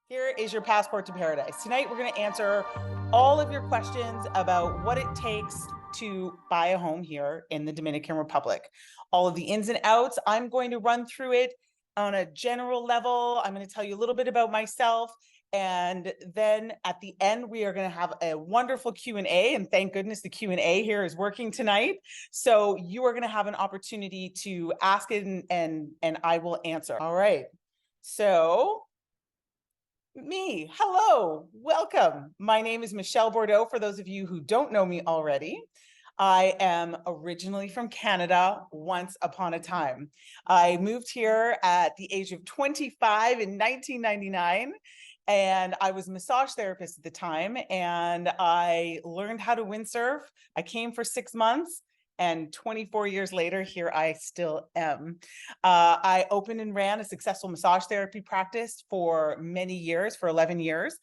Here is your passport to paradise. Tonight, we're going to answer all of your questions about what it takes to buy a home here in the Dominican Republic. All of the ins and outs. I'm going to run through it on a general level. I'm going to tell you a little bit about myself. And then at the end, we are going to have a wonderful Q&A. And thank goodness the Q&A here is working tonight. So you are going to have an opportunity to ask it and I will answer. All right. So hello, welcome. My name is Michelle Bourdeau, for those of you who don't know me already. I am originally from Canada once upon a time. I moved here at the age of 25 in 1999, and I was a massage therapist at the time, and I learned how to windsurf. I came for 6 months, and 24 years later, here I still am. I opened and ran a successful massage therapy practice for many years, for 11 years.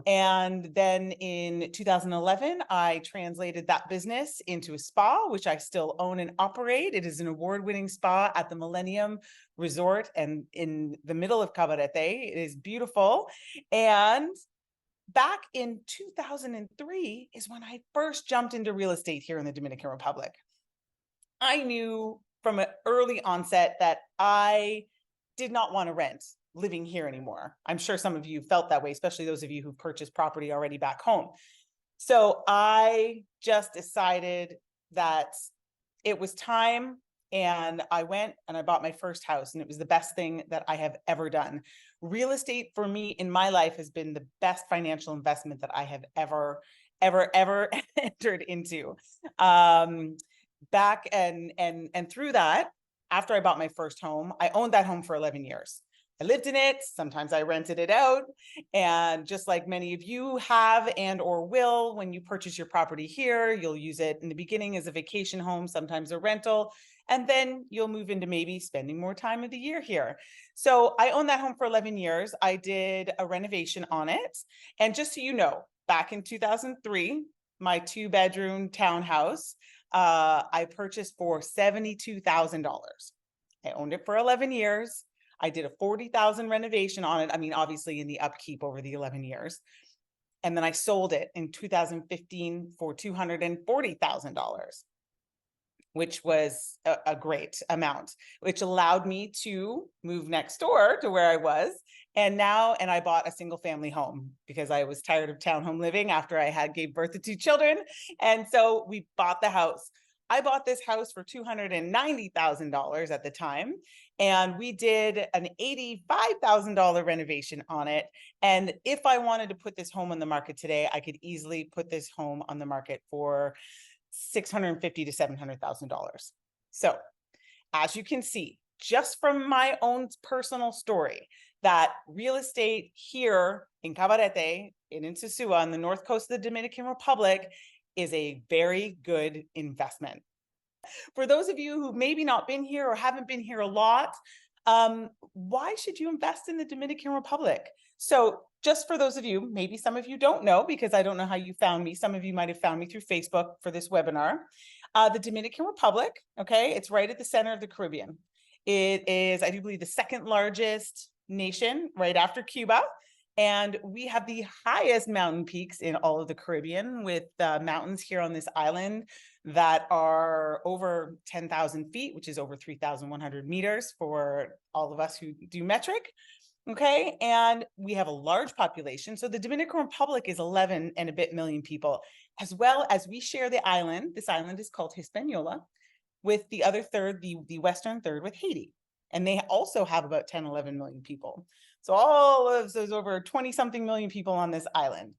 And then in 2011, I translated that business into a spa, which I still own and operate. It is an award-winning spa at the Millennium Resort and in the middle of Cabarete. It is beautiful. And back in 2003 is when I first jumped into real estate here in the Dominican Republic. I knew from an early onset that I did not want to rent living here anymore. I'm sure some of you felt that way, especially those of you who purchased property already back home. So I just decided that it was time, and I went and I bought my first house, and it was the best thing that I have ever done. Real estate for me in my life has been the best financial investment that I have ever entered into. Back and through that, after I bought my first home, I owned that home for 11 years. I lived in it. Sometimes I rented it out. And just like many of you have and or will, when you purchase your property here, you'll use it in the beginning as a vacation home, sometimes a rental, and then you'll move into maybe spending more time of the year here. So I owned that home for 11 years. I did a renovation on it. And just so you know, back in 2003, my 2-bedroom townhouse, I purchased for $72,000. I owned it for 11 years. I did a $40,000 renovation on it. I mean, obviously in the upkeep over the 11 years. And then I sold it in 2015 for $240,000, which was a great amount, which allowed me to move next door to where I was. And I bought a single family home because I was tired of townhome living after I gave birth to 2 children. And so we bought the house. I bought this house for $290,000 at the time, and we did an $85,000 renovation on it. And if I wanted to put this home on the market today, I could easily put this home on the market for $650,000 to $700,000. So as you can see, just from my own personal story, that real estate here in Cabarete, in Sosua, on the north coast of the Dominican Republic, is a very good investment. For those of you who maybe not been here or haven't been here a lot, why should you invest in the Dominican Republic? So just for those of you, maybe some of you don't know, because I don't know how you found me. Some of you might have found me through Facebook for this webinar. The Dominican Republic, okay, it's right at the center of the Caribbean. It is, I do believe, the second largest nation right after Cuba. And we have the highest mountain peaks in all of the Caribbean, with mountains here on this island that are over 10,000 feet, which is over 3,100 meters for all of us who do metric. Okay, and we have a large population. So the Dominican Republic is 11 and a bit million people, as well as we share the island. This island is called Hispaniola, with the other third, the western third, with Haiti. And they also have about 10, 11 million people. So all of those over 20 something million people on this island.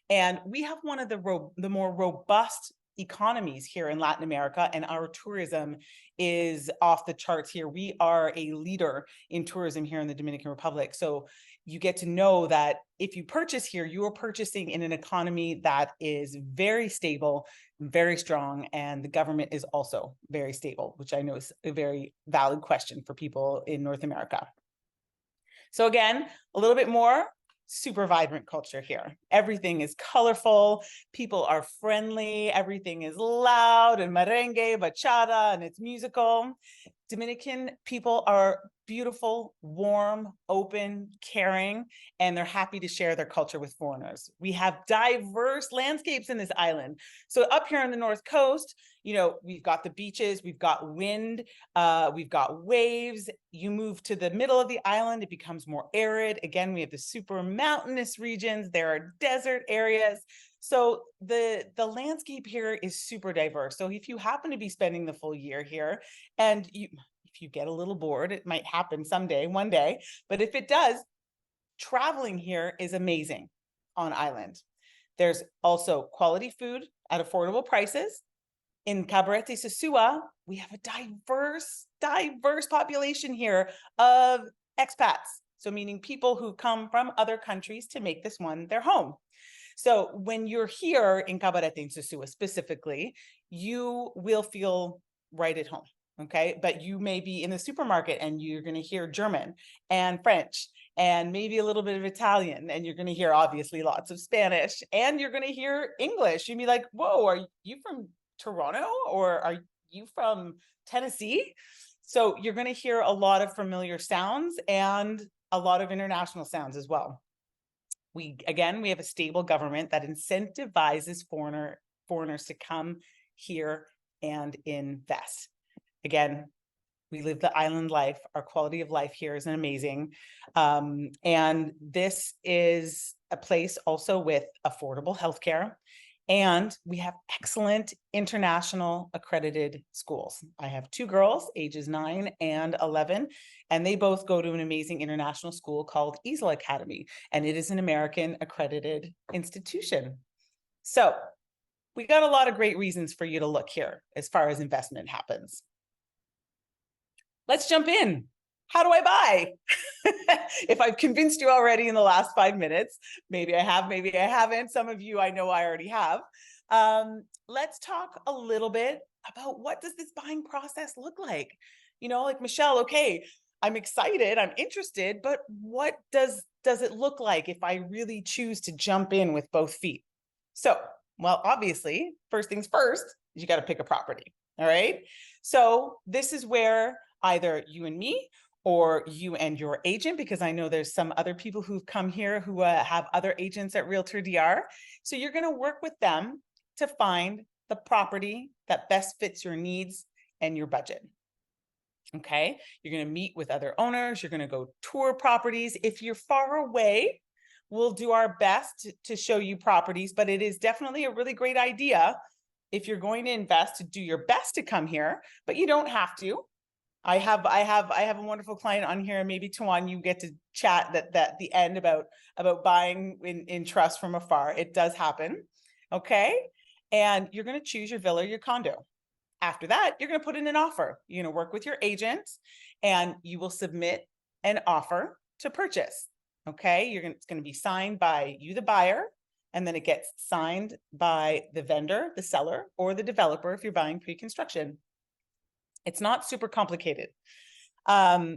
And we have one of the more robust economies here in Latin America, and our tourism is off the charts here. We are a leader in tourism here in the Dominican Republic. So you get to know that if you purchase here, you are purchasing in an economy that is very stable, very strong, and the government is also very stable, which I know is a very valid question for people in North America. So again, a little bit more. Super vibrant culture here. Everything is colorful. People are friendly. Everything is loud and merengue, bachata, and it's musical. Dominican people are beautiful, warm, open, caring, and they're happy to share their culture with foreigners. We have diverse landscapes in this island. So up here on the North Coast, you know, we've got the beaches, we've got wind, we've got waves. You move to the middle of the island, it becomes more arid. Again, we have the super mountainous regions. There are desert areas. So the landscape here is super diverse. So if you happen to be spending the full year here, and if you get a little bored, it might happen someday, one day, but if it does, traveling here is amazing on island. There's also quality food at affordable prices. In Cabarete Sosua, we have a diverse population here of expats. So meaning people who come from other countries to make this one their home. So when you're here in Cabarete and Sosua specifically, you will feel right at home, okay? But you may be in the supermarket and you're gonna hear German and French and maybe a little bit of Italian, and you're gonna hear obviously lots of Spanish, and you're gonna hear English. You'd be like, whoa, are you from Toronto or are you from Tennessee? So you're gonna hear a lot of familiar sounds and a lot of international sounds as well. We have a stable government that incentivizes foreigners to come here and invest. Again, we live the island life. Our quality of life here is amazing. And this is a place also with affordable healthcare. And we have excellent international accredited schools. I have two girls, ages 9 and 11, and they both go to an amazing international school called Easel Academy, and it is an American accredited institution. So we got a lot of great reasons for you to look here as far as investment happens. Let's jump in. How do I buy? If I've convinced you already in the last 5 minutes, maybe I have, maybe I haven't. Some of you I know I already have. Let's talk a little bit about what does this buying process look like? You know, like Michelle, okay, I'm excited, I'm interested, but what does it look like if I really choose to jump in with both feet? So, well, obviously, first things first, you got to pick a property. All right. So this is where either you and me or you and your agent, because I know there's some other people who've come here who have other agents at Realtor DR. So you're going to work with them to find the property that best fits your needs and your budget. Okay. You're going to meet with other owners. You're going to go tour properties. If you're far away, we'll do our best to show you properties, but it is definitely a really great idea if you're going to invest to do your best to come here, but you don't have to. I have a wonderful client on here, maybe Tawan, you get to chat at the end about buying in trust from afar. It does happen. Okay. And you're going to choose your villa or your condo. After that, you're going to put in an offer. You're going to work with your agent and you will submit an offer to purchase. Okay. It's going to be signed by you, the buyer, and then it gets signed by the vendor, the seller, or the developer if you're buying pre-construction. It's not super complicated. At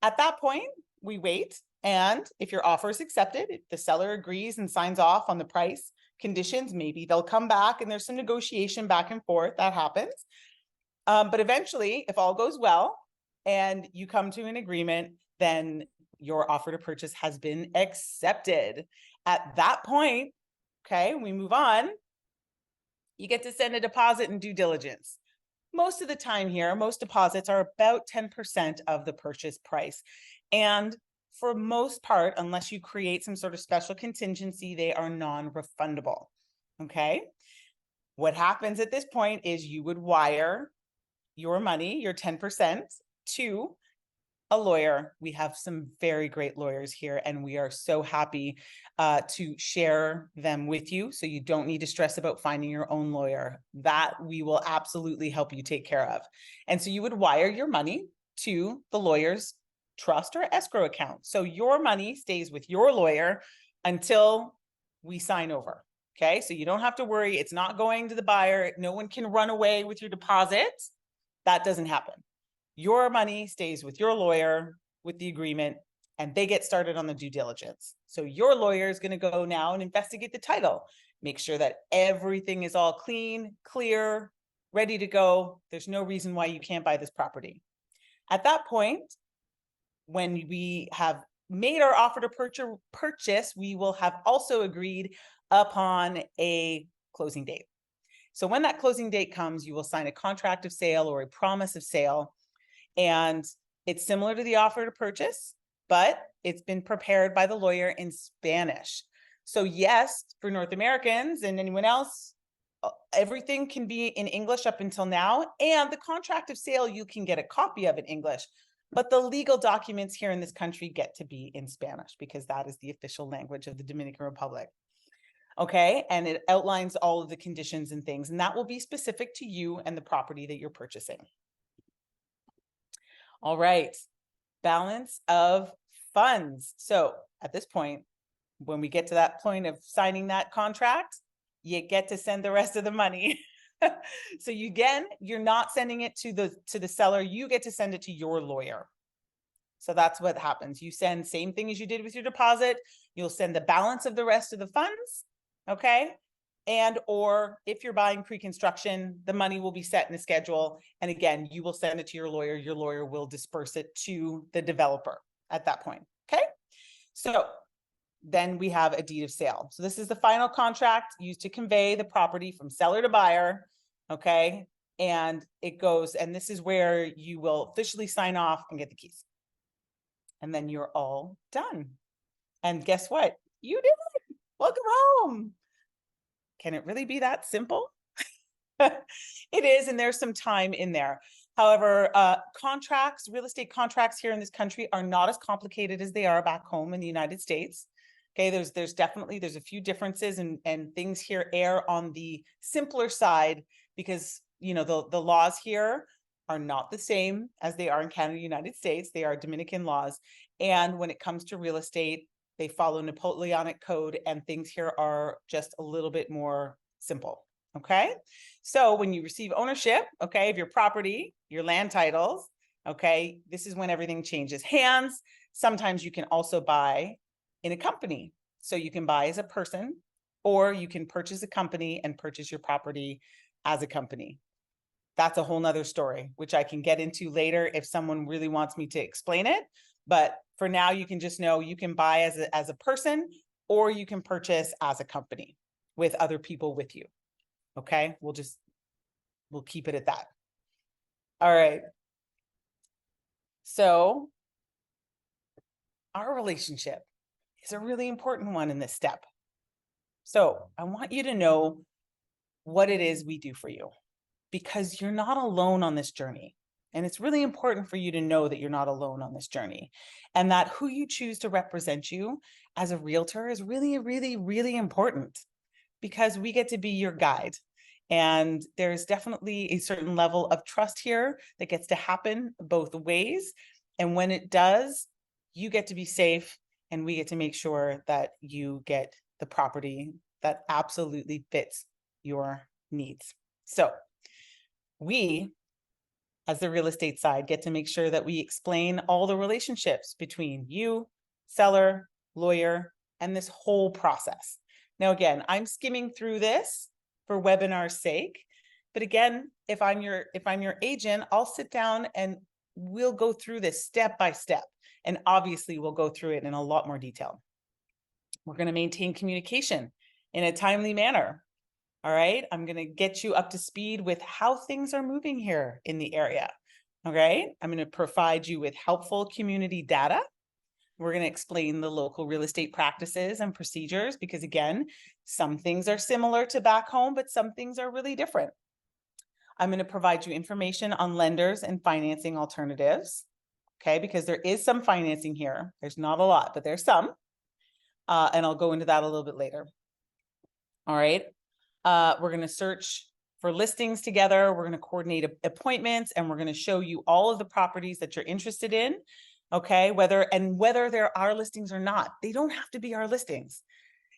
that point, we wait. And if your offer is accepted, if the seller agrees and signs off on the price conditions, maybe they'll come back and there's some negotiation back and forth that happens. But eventually, if all goes well and you come to an agreement, then your offer to purchase has been accepted. At that point, okay, we move on. You get to send a deposit and due diligence. Most of the time here, most deposits are about 10% of the purchase price. And for most part, unless you create some sort of special contingency, they are non-refundable. Okay. What happens at this point is you would wire your money, your 10%, to a lawyer. We have some very great lawyers here, and we are so happy to share them with you. So you don't need to stress about finding your own lawyer. That we will absolutely help you take care of. And so you would wire your money to the lawyer's trust or escrow account. So your money stays with your lawyer until we sign over. Okay. So you don't have to worry. It's not going to the buyer. No one can run away with your deposit. That doesn't happen. Your money stays with your lawyer with the agreement, and they get started on the due diligence. So your lawyer is going to go now and investigate the title, make sure that everything is all clean, clear, ready to go. There's no reason why you can't buy this property. At that point, when we have made our offer to purchase, we will have also agreed upon a closing date. So when that closing date comes, you will sign a contract of sale or a promise of sale. And it's similar to the offer to purchase, but it's been prepared by the lawyer in Spanish. So yes, for North Americans and anyone else, everything can be in English up until now. And the contract of sale, you can get a copy of in English, but the legal documents here in this country get to be in Spanish because that is the official language of the Dominican Republic. Okay, and it outlines all of the conditions and things, and that will be specific to you and the property that you're purchasing. All right, balance of funds. So at this point, when we get to that point of signing that contract, you get to send the rest of the money. So you're not sending it to the seller, you get to send it to your lawyer. So that's what happens. You send same thing as you did with your deposit. You'll send the balance of the rest of the funds, okay? And or if you're buying pre-construction, the money will be set in a schedule. And again, you will send it to your lawyer. Your lawyer will disperse it to the developer at that point, okay? So then we have a deed of sale. So this is the final contract used to convey the property from seller to buyer, okay? And it goes, and this is where you will officially sign off and get the keys. And then you're all done. And guess what? You did it. Welcome home. Can it really be that simple? It is, and there's some time in there. However, real estate contracts here in this country are not as complicated as they are back home in the United States. Okay, there's definitely a few differences, and things here err on the simpler side because the laws here are not the same as they are in Canada, United States. They are Dominican laws, and when it comes to real estate, they follow Napoleonic code, and things here are just a little bit more simple. Okay, so when you receive ownership, okay, of your property, your land titles, okay, this is when everything changes hands. Sometimes you can also buy in a company. So you can buy as a person, or you can purchase a company and purchase your property as a company. That's a whole nother story, which I can get into later if someone really wants me to explain it. But for now, you can just know you can buy as a person, or you can purchase as a company with other people with you. Okay, we'll keep it at that. All right. So our relationship is a really important one in this step. So I want you to know what it is we do for you, because you're not alone on this journey. And it's really important for you to know that you're not alone on this journey, and that who you choose to represent you as a realtor is really, really, really important, because we get to be your guide. And there's definitely a certain level of trust here that gets to happen both ways. And when it does, you get to be safe, and we get to make sure that you get the property that absolutely fits your needs. So we, as the real estate side, get to make sure that we explain all the relationships between you, seller, lawyer, and this whole process. Now, again, I'm skimming through this for webinar's sake, but again, if I'm your agent, I'll sit down and we'll go through this step by step. And obviously we'll go through it in a lot more detail. We're going to maintain communication in a timely manner. All right, I'm going to get you up to speed with how things are moving here in the area. All right, I'm going to provide you with helpful community data. We're going to explain the local real estate practices and procedures, because again, some things are similar to back home, but some things are really different. I'm going to provide you information on lenders and financing alternatives. Okay, because there is some financing here. There's not a lot, but there's some. And I'll go into that a little bit later. All right. We're going to search for listings together. We're going to coordinate appointments, and we're going to show you all of the properties that you're interested in. Okay, whether there are listings or not. They don't have to be our listings.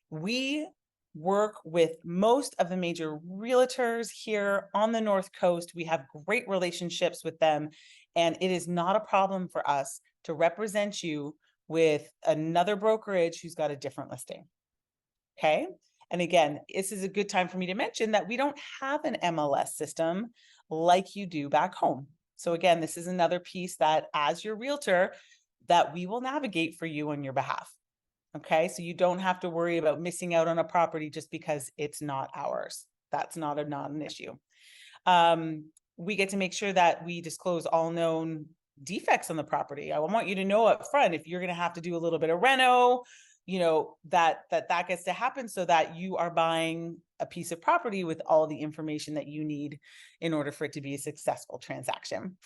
We work with most of the major realtors here on the North Coast. We have great relationships with them, and it is not a problem for us to represent you with another brokerage who's got a different listing. Okay. And again, this is a good time for me to mention that we don't have an MLS system like you do back home. So again, this is another piece that as your realtor, that we will navigate for you on your behalf. Okay, so you don't have to worry about missing out on a property just because it's not ours. That's not an issue. We get to make sure that we disclose all known defects on the property. I want you to know up front if you're going to have to do a little bit of reno, that gets to happen so that you are buying a piece of property with all the information that you need in order for it to be a successful transaction.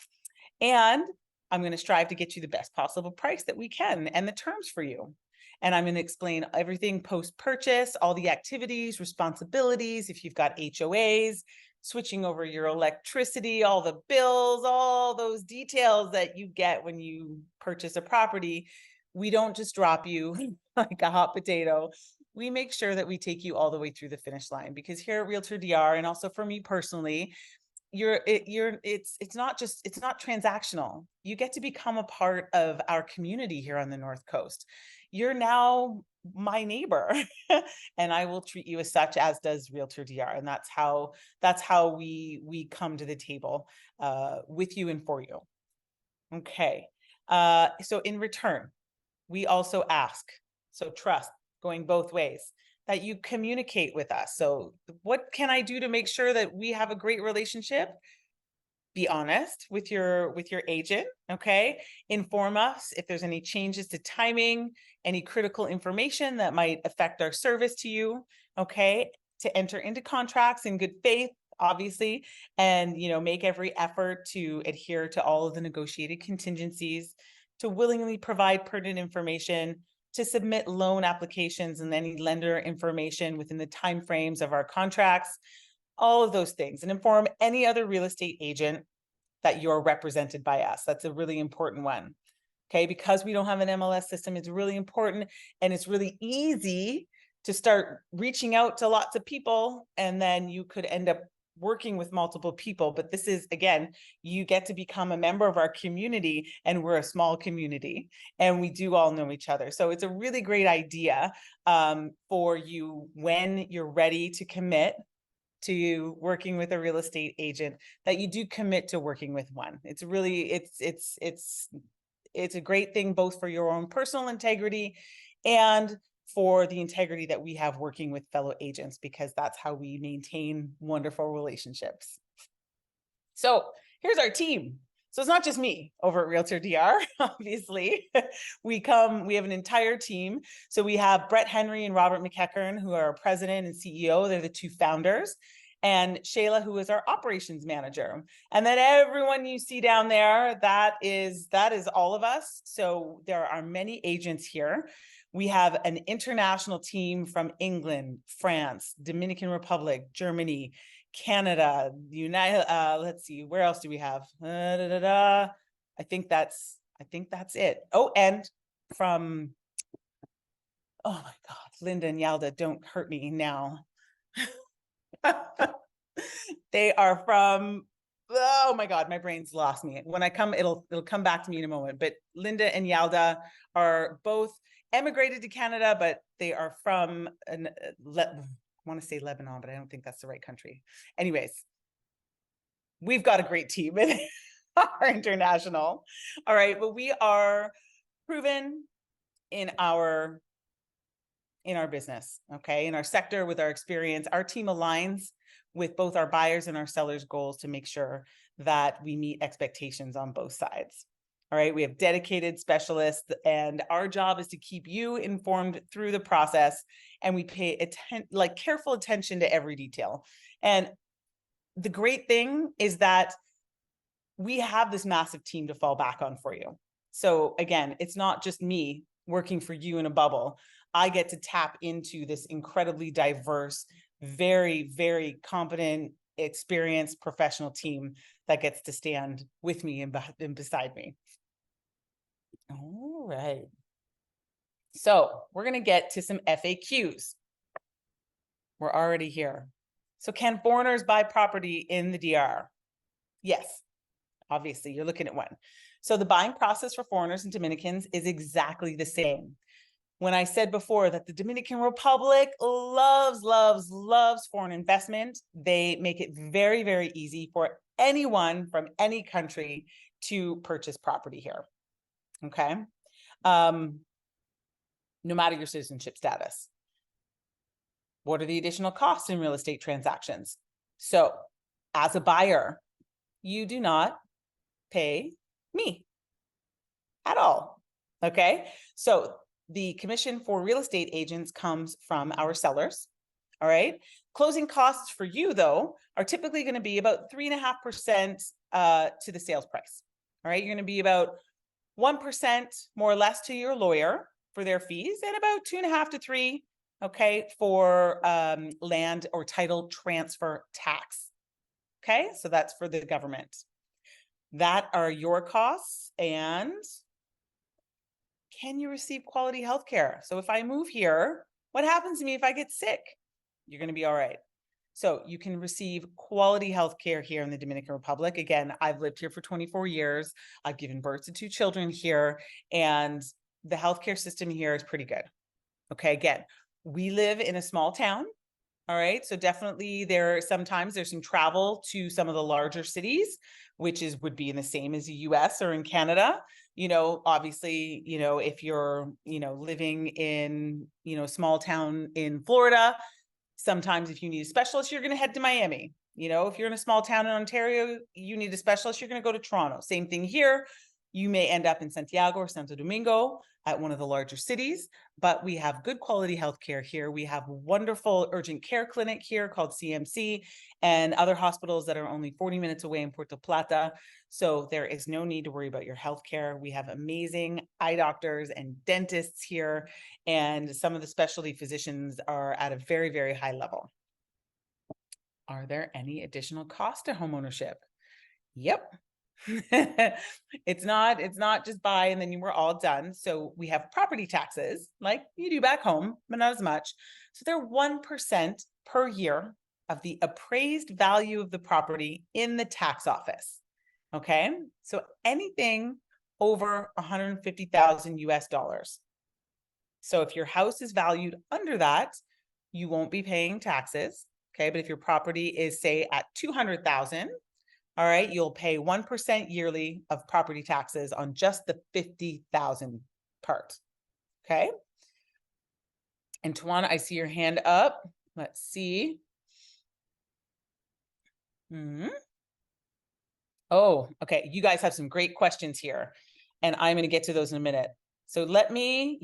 And I'm going to strive to get you the best possible price that we can and the terms for you. And I'm going to explain everything post-purchase, all the activities, responsibilities, if you've got HOAs, switching over your electricity, all the bills, all those details that you get when you purchase a property. We don't just drop you like a hot potato. We make sure that we take you all the way through the finish line, because here at Realtor DR, and also for me personally, it's not transactional. You get to become a part of our community here on the North Coast. You're now my neighbor and I will treat you as such, as does Realtor DR. And that's how we come to the table with you and for you. Okay. So in return, we also ask, so trust going both ways, that you communicate with us. So what can I do to make sure that we have a great relationship? Be honest with your agent, okay? Inform us if there's any changes to timing, any critical information that might affect our service to you, okay? To enter into contracts in good faith, obviously, and make every effort to adhere to all of the negotiated contingencies, to willingly provide pertinent information, to submit loan applications and any lender information within the timeframes of our contracts, all of those things, and inform any other real estate agent that you're represented by us. That's a really important one. Okay, because we don't have an MLS system, it's really important, and it's really easy to start reaching out to lots of people, and then you could end up working with multiple people. But this is, again, you get to become a member of our community, and we're a small community and we do all know each other. So it's a really great idea for you when you're ready to commit to working with a real estate agent, that you do commit to working with one. It's really, it's a great thing both for your own personal integrity and for the integrity that we have working with fellow agents, because that's how we maintain wonderful relationships. So here's our team. So it's not just me over at Realtor DR, obviously. We have an entire team. So we have Brett Henry and Robert McEachern, who are our president and CEO. They're the two founders. And Shayla, who is our operations manager. And then everyone you see down there, that is all of us. So there are many agents here. We have an international team from England, France, Dominican Republic, Germany, Canada, United, let's see, where else do we have? I think that's it. Oh, and from, oh my God, Linda and Yalda, don't hurt me now. They are from, oh my God, my brain's lost me. When I come, it'll come back to me in a moment. But Linda and Yalda are both emigrated to Canada, but they are from I want to say Lebanon, but I don't think that's the right country. Anyways, we've got a great team in our international. All right, but we are proven in our business, okay, in our sector, with our experience. Our team aligns with both our buyers and our sellers' goals to make sure that we meet expectations on both sides. All right, we have dedicated specialists, and our job is to keep you informed through the process, and we pay careful attention to every detail. And the great thing is that we have this massive team to fall back on for you. So again, it's not just me working for you in a bubble. I get to tap into this incredibly diverse, very, very competent, experienced professional team that gets to stand with me and beside me. All right. So we're going to get to some FAQs. We're already here. So can foreigners buy property in the DR? Yes, obviously you're looking at one. So the buying process for foreigners and Dominicans is exactly the same. When I said before that the Dominican Republic loves, loves, loves foreign investment, they make it very, very easy for anyone from any country to purchase property here. Okay. No matter your citizenship status. What are the additional costs in real estate transactions? So, as a buyer, you do not pay me at all. Okay. So, the commission for real estate agents comes from our sellers. All right. Closing costs for you, though, are typically going to be about 3.5% to the sales price. All right. You're going to be about 1% more or less to your lawyer for their fees, and about 2.5 to 3, okay, for land or title transfer tax. Okay, so that's for the government. That are your costs. And can you receive quality health care? So if I move here, what happens to me if I get sick? You're going to be all right. So you can receive quality health care here in the Dominican Republic. Again, I've lived here for 24 years. I've given birth to 2 children here, and the healthcare system here is pretty good. Okay, again, we live in a small town. All right, so definitely sometimes there's some travel to some of the larger cities, which would be in the same as the US or in Canada. Obviously, if you're, living in, small town in Florida, sometimes if you need a specialist, you're going to head to Miami. If you're in a small town in Ontario, you need a specialist, you're going to go to Toronto. Same thing here. You may end up in Santiago or Santo Domingo at one of the larger cities, but we have good quality healthcare here. We have a wonderful urgent care clinic here called CMC, and other hospitals that are only 40 minutes away in Puerto Plata. So there is no need to worry about your healthcare. We have amazing eye doctors and dentists here, and some of the specialty physicians are at a very, very high level. Are there any additional costs to homeownership? Yep. It's not just buy and then we're all done. So we have property taxes like you do back home, but not as much. So they're 1% per year of the appraised value of the property in the tax office. Okay. So anything over 150,000 US dollars. So if your house is valued under that, you won't be paying taxes. Okay. But if your property is, say, at 200,000, all right, you'll pay 1% yearly of property taxes on just the 50,000 part. Okay. And Tawana, I see your hand up. Let's see. Oh, okay. You guys have some great questions here, and I'm going to get to those in a minute. So let me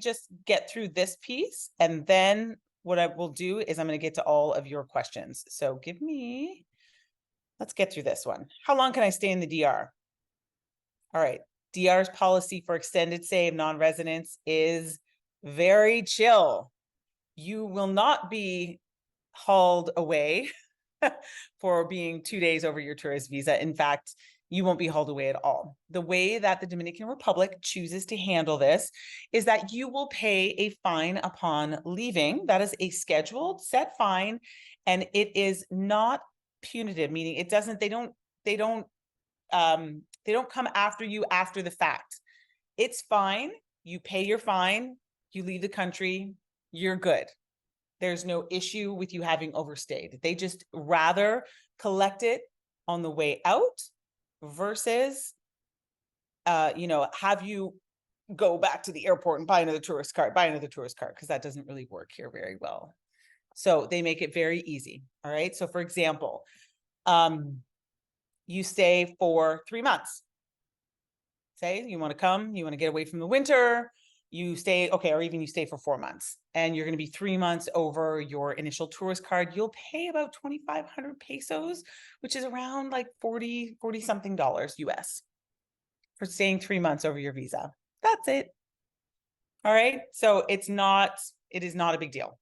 just get through this piece, and then what I will do is I'm going to get to all of your questions. So let's get through this one. How long can I stay in the DR? All right. DR's policy for extended stay of non-residents is very chill. You will not be hauled away for being 2 days over your tourist visa. In fact, you won't be hauled away at all. The way that the Dominican Republic chooses to handle this is that you will pay a fine upon leaving. That is a scheduled set fine, and it is not punitive, meaning they don't come after you after the fact. It's fine. You pay your fine, you leave the country, you're good. There's no issue with you having overstayed. They just rather collect it on the way out versus, have you go back to the airport and buy another tourist card, because that doesn't really work here very well. So they make it very easy. All right. So for example, you stay for 3 months. Say you want to get away from the winter, you stay, okay, or even you stay for 4 months, and you're going to be 3 months over your initial tourist card. You'll pay about 2,500 pesos, which is around like 40 something dollars US for staying 3 months over your visa. That's it. All right. So it is not a big deal.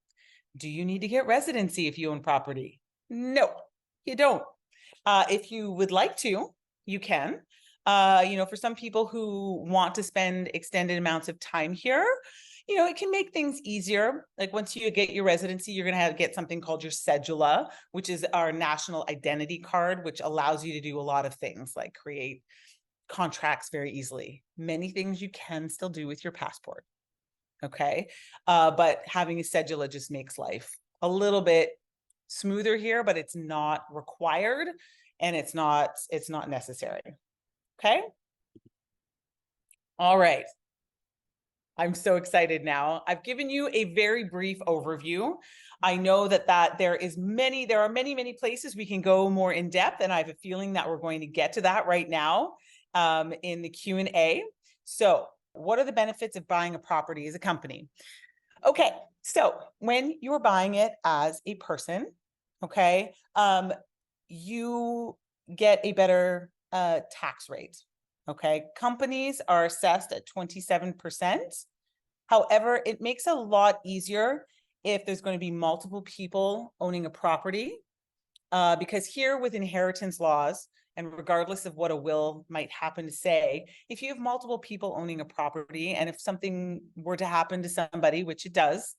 Do you need to get residency if you own property? No, you don't. If you would like to, you can. For some people who want to spend extended amounts of time here, it can make things easier. Like once you get your residency, you're going to get something called your cedula, which is our national identity card, which allows you to do a lot of things like create contracts very easily. Many things you can still do with your passport. Okay. But having a cedula just makes life a little bit smoother here, but it's not required and it's not necessary. Okay. All right. I'm so excited now. I've given you a very brief overview. I know that there are many places we can go more in depth, and I have a feeling that we're going to get to that right now in the Q&A. So, what are the benefits of buying a property as a company? Okay, so when you're buying it as a person, okay, you get a better tax rate. Okay, companies are assessed at 27%. However, it makes it a lot easier if there's going to be multiple people owning a property, because here with inheritance laws, and regardless of what a will might happen to say, if you have multiple people owning a property, and if something were to happen to somebody, which it does,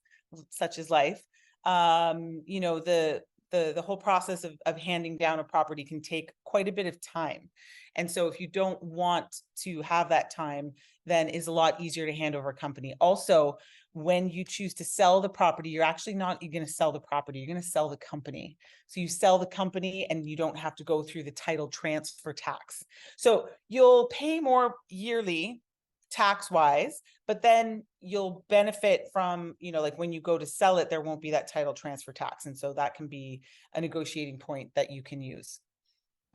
such as life, you know, the whole process of handing down a property can take quite a bit of time. And so if you don't want to have that time, then it's a lot easier to hand over a company. Also, when you choose to sell the property, you're actually not going to sell the property, you're going to sell the company. So you sell the company and you don't have to go through the title transfer tax. So you'll pay more yearly tax-wise, but then you'll benefit from, you know, like when you go to sell it, there won't be that title transfer tax. And so that can be a negotiating point that you can use.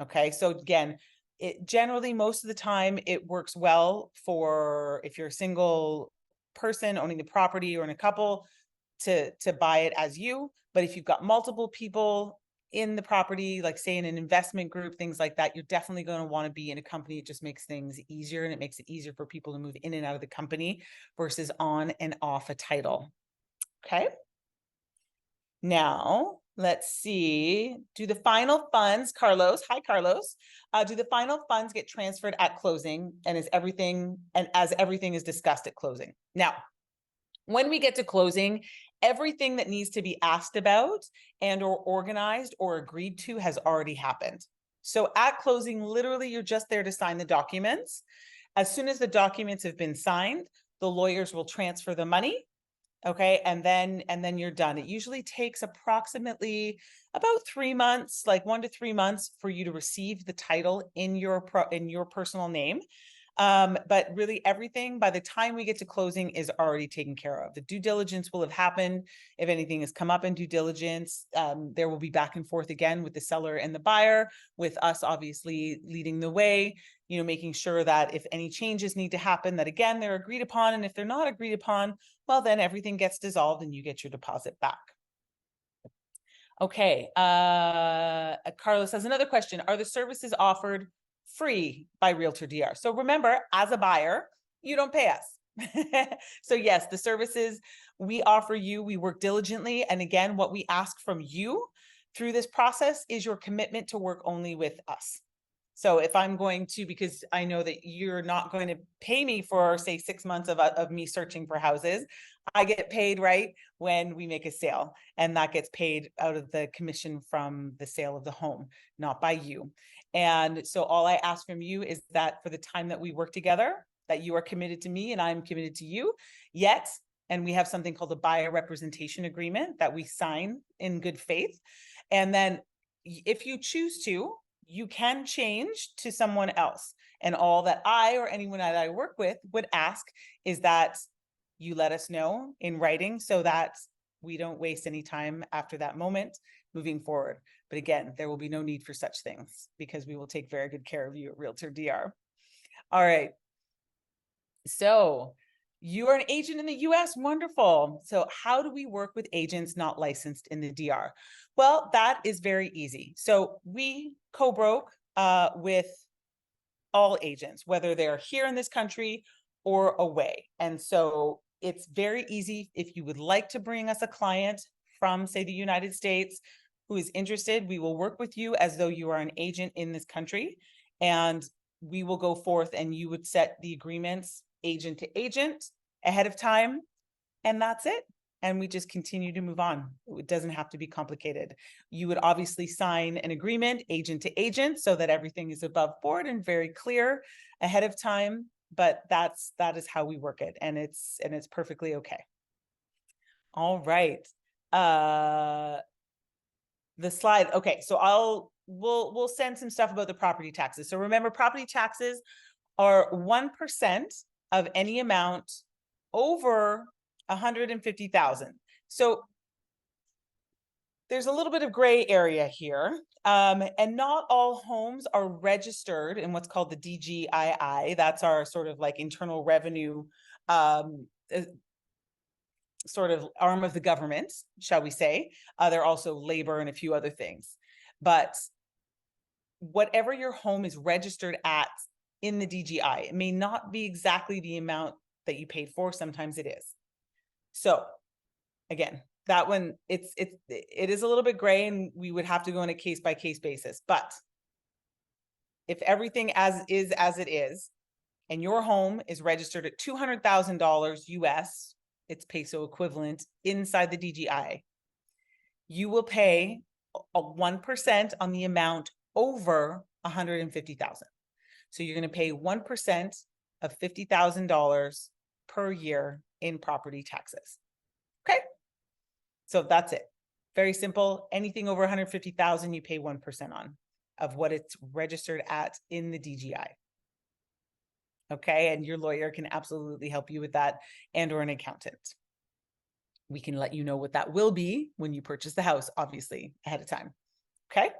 Okay, so again, it generally, most of the time, it works well for if you're a single person owning the property or in a couple to buy it as you. But if you've got multiple people in the property, like say in an investment group, things like that, you're definitely going to want to be in a company. It just makes things easier, and it makes it easier for people to move in and out of the company versus on and off a title. Okay. Now, let's see. Do the final funds, Carlos, hi Carlos, do the final funds get transferred at closing, and as everything is discussed at closing? Now, when we get to closing, everything that needs to be asked about and or organized or agreed to has already happened. So at closing, literally, you're just there to sign the documents. As soon as the documents have been signed, the lawyers will transfer the money. Okay, and then you're done. It usually takes approximately about 3 months, like 1 to 3 months, for you to receive the title in your personal name. But really everything by the time we get to closing is already taken care of. The due diligence will have happened. If anything has come up in due diligence, there will be back and forth again with the seller and the buyer, with us obviously leading the way, you know, making sure that if any changes need to happen, that again, they're agreed upon. And if they're not agreed upon, well, then everything gets dissolved and you get your deposit back. Okay, Carlos has another question. Are the services offered free by Realtor DR? So remember, as a buyer, you don't pay us. So yes, the services we offer you, we work diligently. And again, what we ask from you through this process is your commitment to work only with us. So if I'm going to, because I know that you're not going to pay me for, say, 6 months of me searching for houses, I get paid right when we make a sale, and that gets paid out of the commission from the sale of the home, not by you. And so all I ask from you is that for the time that we work together, that you are committed to me and I'm committed to you. Yet, and we have something called a buyer representation agreement that we sign in good faith. And then if you choose to, you can change to someone else. And all that I or anyone that I work with would ask is that you let us know in writing so that we don't waste any time after that moment moving forward. But again, there will be no need for such things because we will take very good care of you at Realtor DR. All right. So you are an agent in the US. Wonderful. So how do we work with agents not licensed in the DR? Well, that is very easy. So we co-broke with all agents, whether they're here in this country or away. And so it's very easy. If you would like to bring us a client from, say, the United States who is interested, we will work with you as though you are an agent in this country. And we will go forth and you would set the agreements agent to agent ahead of time. And that's it. And we just continue to move on. It doesn't have to be complicated. You would obviously sign an agreement agent to agent so that everything is above board and very clear ahead of time. but that is how we work it, and it's perfectly okay. All right. The slide. Okay, so we'll send some stuff about the property taxes. So remember, property taxes are 1% of any amount over 150,000. So there's a little bit of gray area here, and not all homes are registered in what's called the DGII. That's our sort of like internal revenue sort of arm of the government, shall we say. There are also labor and a few other things. But whatever your home is registered at in the DGI, it may not be exactly the amount that you paid for. Sometimes it is. So again, that one, it is a little bit gray, and we would have to go on a case-by-case basis. But if everything as it is, and your home is registered at $200,000 US, it's peso equivalent inside the DGI, you will pay a 1% on the amount over 150,000. So you're going to pay 1% of $50,000 per year in property taxes. Okay. So that's it. Very simple. Anything over 150,000, you pay 1% on of what it's registered at in the DGI. Okay. And your lawyer can absolutely help you with that, and or an accountant. We can let you know what that will be when you purchase the house, obviously, ahead of time. Okay.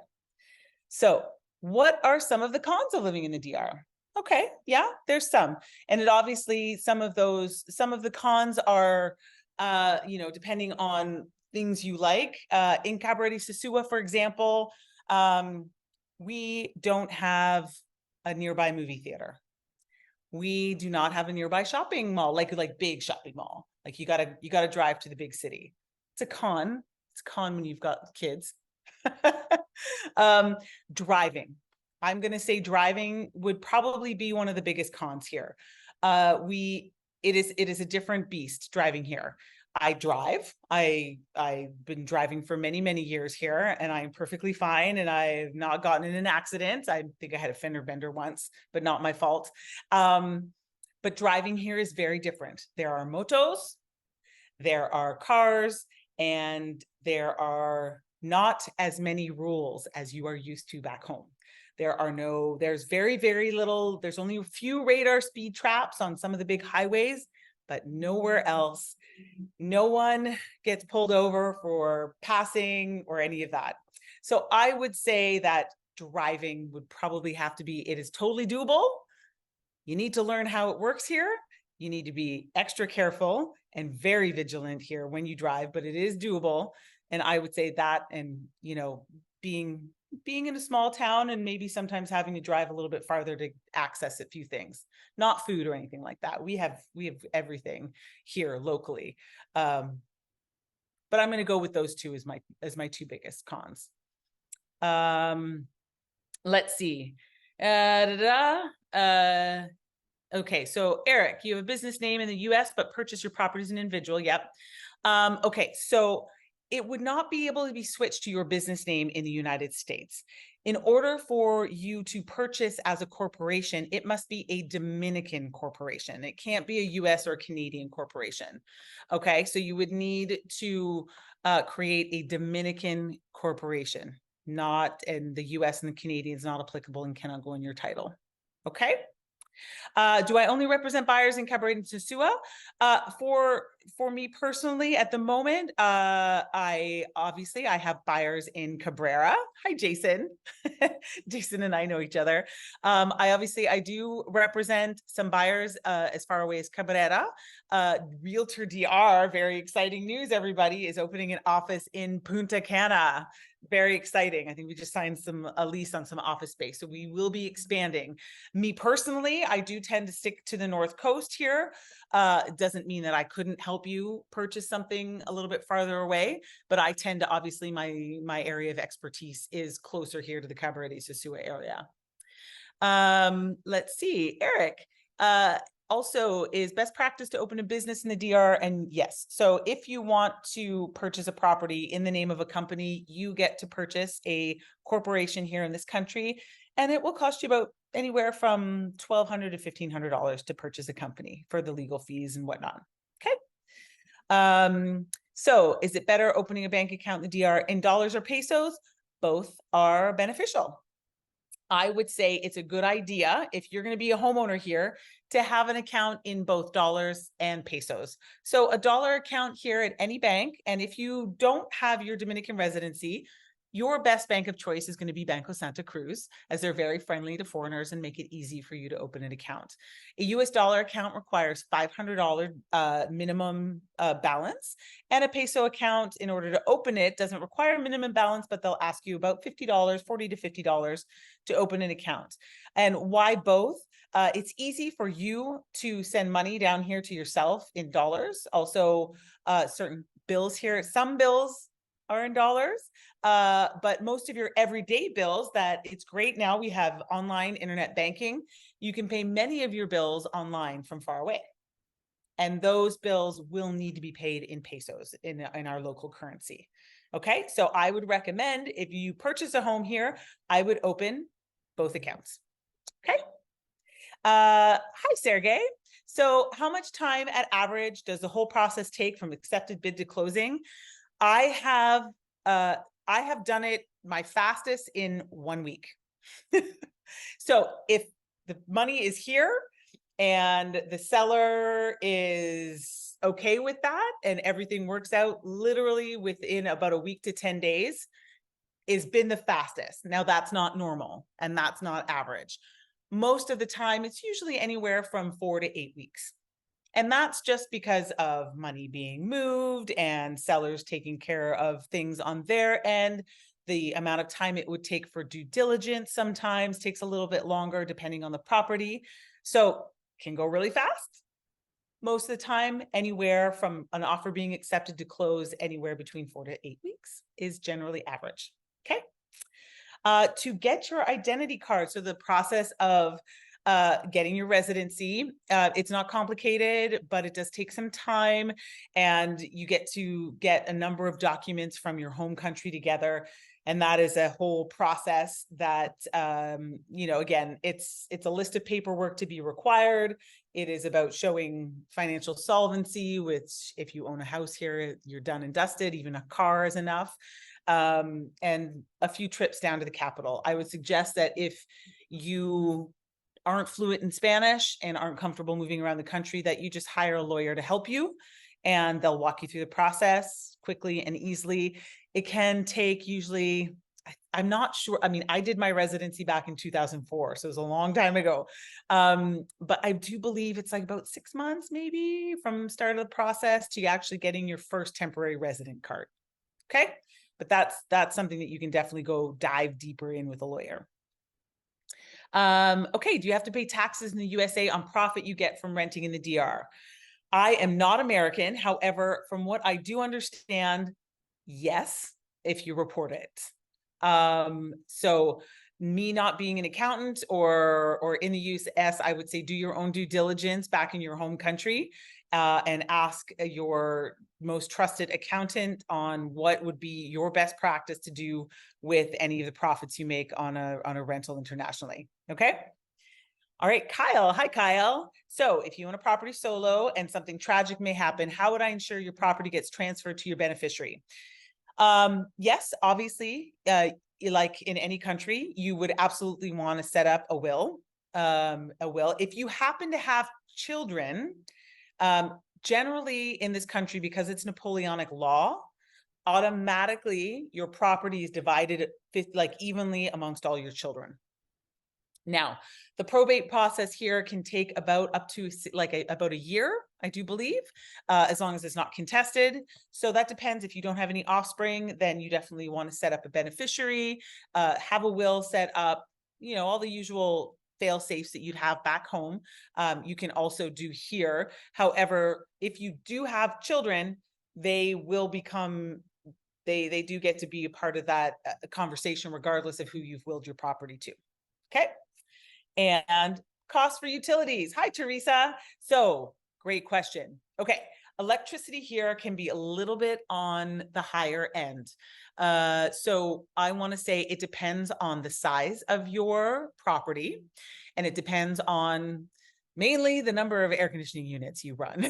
So what are some of the cons of living in the DR? Okay. Yeah, there's some. And it obviously, some of the cons are, depending on things you like. In Cabarete-Sosua, for example, we don't have a nearby movie theater. We do not have a nearby shopping mall, like big shopping mall. Like you gotta drive to the big city. It's a con. It's a con when you've got kids. Driving. I'm gonna say driving would probably be one of the biggest cons here. It is a different beast driving here. I drive. I've been driving for many, many years here, and I'm perfectly fine. And I've not gotten in an accident. I think I had a fender bender once, but not my fault. But driving here is very different. There are motos, there are cars, and there are not as many rules as you are used to back home. There's very, very little. There's only a few radar speed traps on some of the big highways, but nowhere else. No one gets pulled over for passing or any of that. So I would say that driving would probably have to be, it is totally doable. You need to learn how it works here. You need to be extra careful and very vigilant here when you drive, but it is doable. And I would say that, and, being in a small town and maybe sometimes having to drive a little bit farther to access a few things, not food or anything like that. We have everything here locally. But I'm going to go with those two as my two biggest cons. Let's see. Okay, so Eric, you have a business name in the US, but purchase your property as an individual. Yep. Okay, so it would not be able to be switched to your business name in the United States. In order for you to purchase as a corporation, it must be a Dominican corporation. It can't be a US or Canadian corporation. Okay, so you would need to create a Dominican corporation, and the US and the Canadian is not applicable and cannot go in your title. Okay. Do I only represent buyers in Cabarete-Sosua? For me personally, at the moment, I have buyers in Cabrera. Hi, Jason. Jason and I know each other. I do represent some buyers as far away as Cabrera. Realtor DR, very exciting news, everybody, is opening an office in Punta Cana. Very exciting. I think we just signed a lease on some office space. So we will be expanding. Me personally, I do tend to stick to the North Coast here. It doesn't mean that I couldn't help you purchase something a little bit farther away, but I tend to, obviously, my area of expertise is closer here to the Cabarete-Sosua area. Let's see, Eric. Also, is best practice to open a business in the DR? And yes, so if you want to purchase a property in the name of a company, you get to purchase a corporation here in this country, And it will cost you about anywhere from $1,200 to $1,500 to purchase a company for the legal fees and whatnot. Okay. So is it better opening a bank account in the DR in dollars or pesos? Both are beneficial. I would say it's a good idea if you're going to be a homeowner here to have an account in both dollars and pesos. So a dollar account here at any bank. And if you don't have your Dominican residency, your best bank of choice is going to be Banco Santa Cruz, as they're very friendly to foreigners and make it easy for you to open an account. A US dollar account requires $500 minimum balance, and a peso account, in order to open it, doesn't require minimum balance, but they'll ask you about $50, $40 to $50 to open an account. And why both? It's easy for you to send money down here to yourself in dollars. Also, certain bills here, some bills are in dollars, but most of your everyday bills, that it's great now we have online internet banking. You can pay many of your bills online from far away. And those bills will need to be paid in pesos, in our local currency. Okay, so I would recommend, if you purchase a home here, I would open both accounts. Okay. Hi, Sergey. So how much time at average does the whole process take from accepted bid to closing? I have done it my fastest in 1 week. So if the money is here and the seller is okay with that and everything works out literally within about a week to 10 days, has been the fastest. Now that's not normal and that's not average. Most of the time, it's usually anywhere from 4 to 8 weeks. And that's just because of money being moved and sellers taking care of things on their end. The amount of time it would take for due diligence sometimes takes a little bit longer depending on the property. So can go really fast. Most of the time, anywhere from an offer being accepted to close, anywhere between 4 to 8 weeks is generally average. Okay. To get your identity card, so the process of getting your residency, it's not complicated, but it does take some time, and you get to get a number of documents from your home country together. And that is a whole process that, again, it's a list of paperwork to be required. It is about showing financial solvency, which if you own a house here, you're done and dusted. Even a car is enough. And a few trips down to the capital. I would suggest that if you aren't fluent in Spanish and aren't comfortable moving around the country, that you just hire a lawyer to help you, and they'll walk you through the process quickly and easily. It can take usually, I'm not sure. I mean, I did my residency back in 2004, so it was a long time ago. But I do believe it's like about 6 months, maybe, from start of the process to actually getting your first temporary resident card. Okay. But that's something that you can definitely go dive deeper in with a lawyer. Okay, do you have to pay taxes in the USA on profit you get from renting in the DR? I am not American. However, from what I do understand, yes, if you report it. So me not being an accountant or in the US, I would say do your own due diligence back in your home country, and ask your most trusted accountant on what would be your best practice to do with any of the profits you make on a rental internationally. Okay. All right, Kyle. Hi, Kyle. So if you own a property solo and something tragic may happen, how would I ensure your property gets transferred to your beneficiary? Yes, obviously, like in any country, you would absolutely want to set up a will. If you happen to have children, generally in this country, because it's Napoleonic law, automatically your property is divided like evenly amongst all your children. Now, the probate process here can take about up to about a year, I do believe, as long as it's not contested. So that depends. If you don't have any offspring, then you definitely want to set up a beneficiary, have a will set up, all the usual fail safes that you'd have back home. You can also do here. However, if you do have children, they will become, they do get to be a part of that conversation, regardless of who you've willed your property to. Okay. And cost for utilities. Hi, Teresa. So great question. Okay. Electricity here can be a little bit on the higher end. So I want to say it depends on the size of your property, and it depends on mainly the number of air conditioning units you run.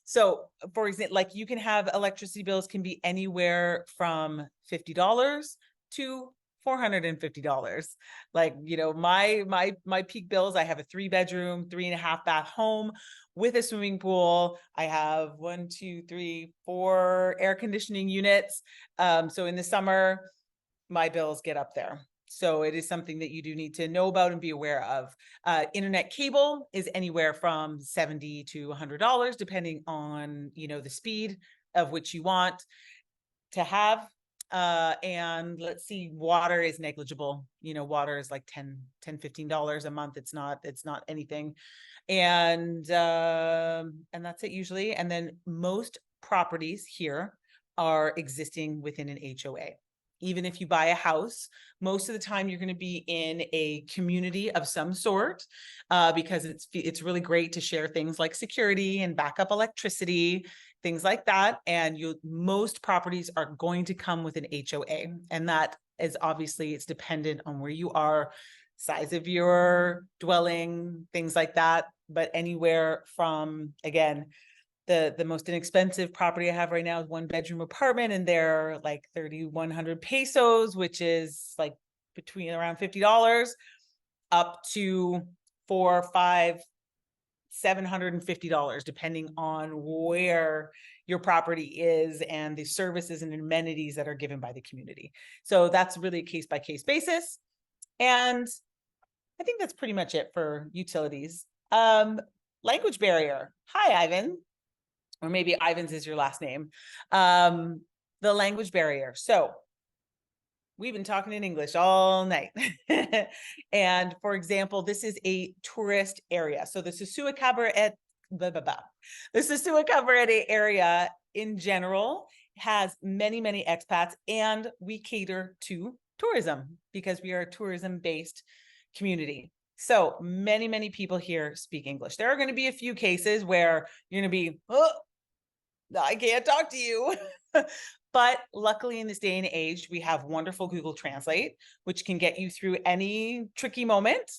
So for example, like you can have electricity bills can be anywhere from $50 to $450. Like, you know, my peak bills, I have a 3-bedroom, 3.5-bath home with a swimming pool. I have 1, 2, 3, 4 air conditioning units. So in the summer, my bills get up there. So it is something that you do need to know about and be aware of. Internet cable is anywhere from $70 to $100, depending on, you know, the speed of which you want to have. And let's see, water is negligible. You know, water is like $10, $15 a month. It's not anything. And that's it usually. And then most properties here are existing within an HOA. Even if you buy a house, most of the time you're going to be in a community of some sort, because it's really great to share things like security and backup electricity, things like that. And most properties are going to come with an HOA, and that is obviously it's dependent on where you are, size of your dwelling, things like that. But anywhere from, again, the most inexpensive property I have right now is 1-bedroom apartment, and they're like 3,100 pesos, which is like between around $50, up to $400, $500, $750, depending on where your property is and the services and amenities that are given by the community. So that's really a case-by-case basis. And I think that's pretty much it for utilities. Language barrier. Hi, Ivan. Or maybe Ivan's is your last name. The language barrier. So we've been talking in English all night. And for example, this is a tourist area. So the Sosua Cabaret, the Sosua Cabaret area in general has many, many expats, and we cater to tourism because we are a tourism-based community. So many, many people here speak English. There are going to be a few cases where you're going to be, oh, I can't talk to you. But luckily in this day and age, we have wonderful Google Translate, which can get you through any tricky moment,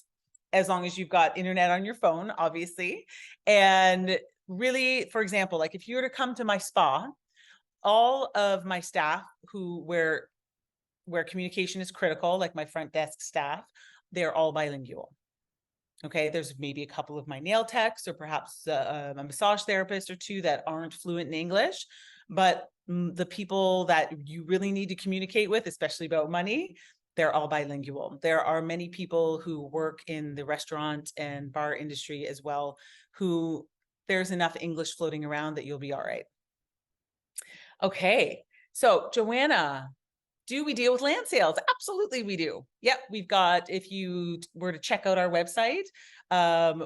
as long as you've got internet on your phone, obviously. And really, for example, like if you were to come to my spa, all of my staff where communication is critical, like my front desk staff, they're all bilingual. Okay, there's maybe a couple of my nail techs or perhaps a massage therapist or two that aren't fluent in English, but the people that you really need to communicate with, especially about money, they're all bilingual. There are many people who work in the restaurant and bar industry as well, who there's enough English floating around that you'll be all right. Okay, so Joanna, do we deal with land sales? Absolutely, we do. Yep, we've got, if you were to check out our website,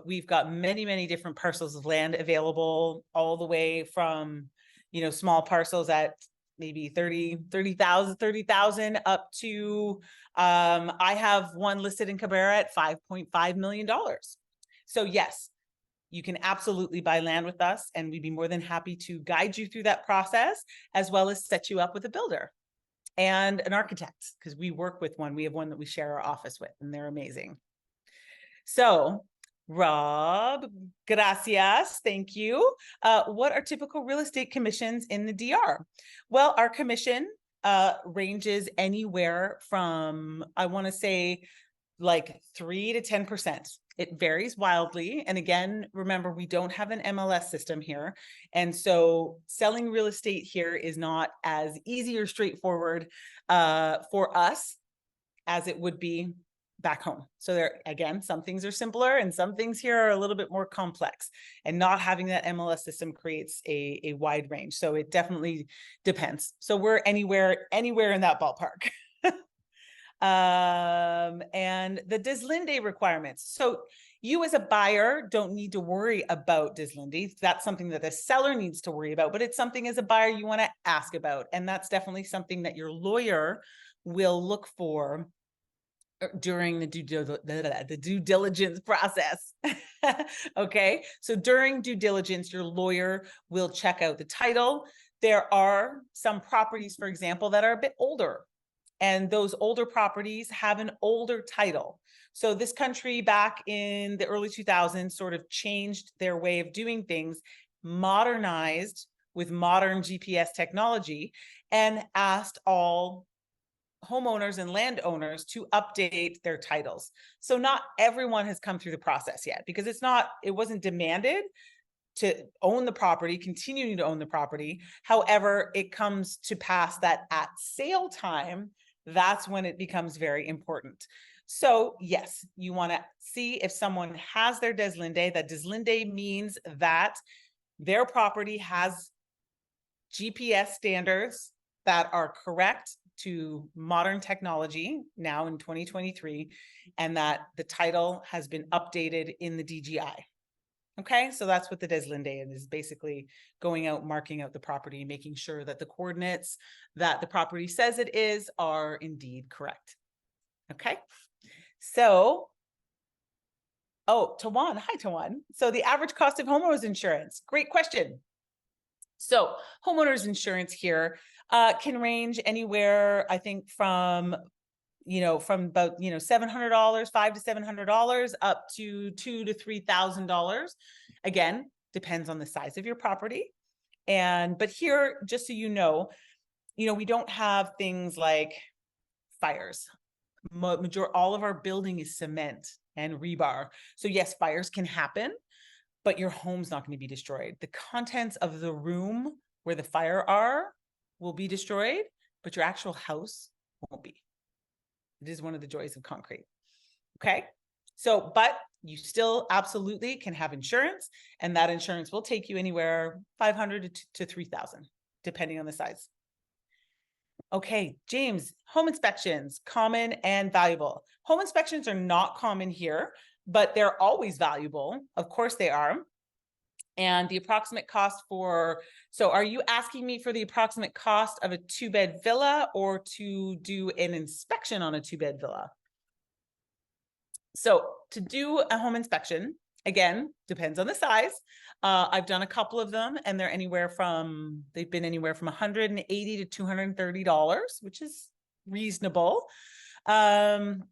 we've got many, many different parcels of land available, all the way from, you know, small parcels at maybe 30,000 up to, I have one listed in Cabrera at $5.5 million. So yes, you can absolutely buy land with us, and we'd be more than happy to guide you through that process, as well as set you up with a builder and an architect, because we work with one. We have one that we share our office with, and they're amazing. So Rob, gracias, thank you. What are typical real estate commissions in the DR? Well, our commission ranges anywhere from, I want to say, like 3 to 10%. It varies wildly. And again, remember, we don't have an MLS system here. And so selling real estate here is not as easy or straightforward for us as it would be back home. So there, again, some things are simpler and some things here are a little bit more complex, and not having that MLS system creates a wide range. So it definitely depends. So we're anywhere in that ballpark. And the Deslinde requirements. So you as a buyer don't need to worry about Deslinde. That's something that the seller needs to worry about, but it's something as a buyer you want to ask about. And that's definitely something that your lawyer will look for during the due diligence process. Okay, so during due diligence, your lawyer will check out the title. There are some properties, for example, that are a bit older, and those older properties have an older title. So this country back in the early 2000s sort of changed their way of doing things, modernized with modern GPS technology, and asked all homeowners and landowners to update their titles. So not everyone has come through the process yet, because it wasn't demanded to own the property, continuing to own the property. However, it comes to pass that at sale time, that's when it becomes very important. So yes, you want to see if someone has their deslinde. That deslinde means that their property has GPS standards that are correct to modern technology now in 2023, and that the title has been updated in the DGI. Okay, so that's what the deslinde is, basically going out, marking out the property, making sure that the coordinates that the property says it is are indeed correct. Okay, so, oh, Tawan, hi Tawan. So the average cost of homeowners insurance, great question. So homeowners insurance here can range anywhere, I think, from about $700, $500 to $700, up to $2,000 to $3,000. Again, depends on the size of your property. But here, just so you know, we don't have things like fires. All of our building is cement and rebar. So yes, fires can happen, but your home's not going to be destroyed. The contents of the room where the fire will be destroyed, but your actual house won't be. It is one of the joys of concrete. Okay. So, but you still absolutely can have insurance, and that insurance will take you anywhere $500 to $3,000, depending on the size. Okay, James, home inspections, common and valuable. Home inspections are not common here, but they're always valuable. Of course they are. And the approximate cost so are you asking me for the approximate cost of a 2-bed villa, or to do an inspection on a 2-bed villa? So to do a home inspection, again, depends on the size. I've done a couple of them, and they've been anywhere from $180 to $230, which is reasonable. And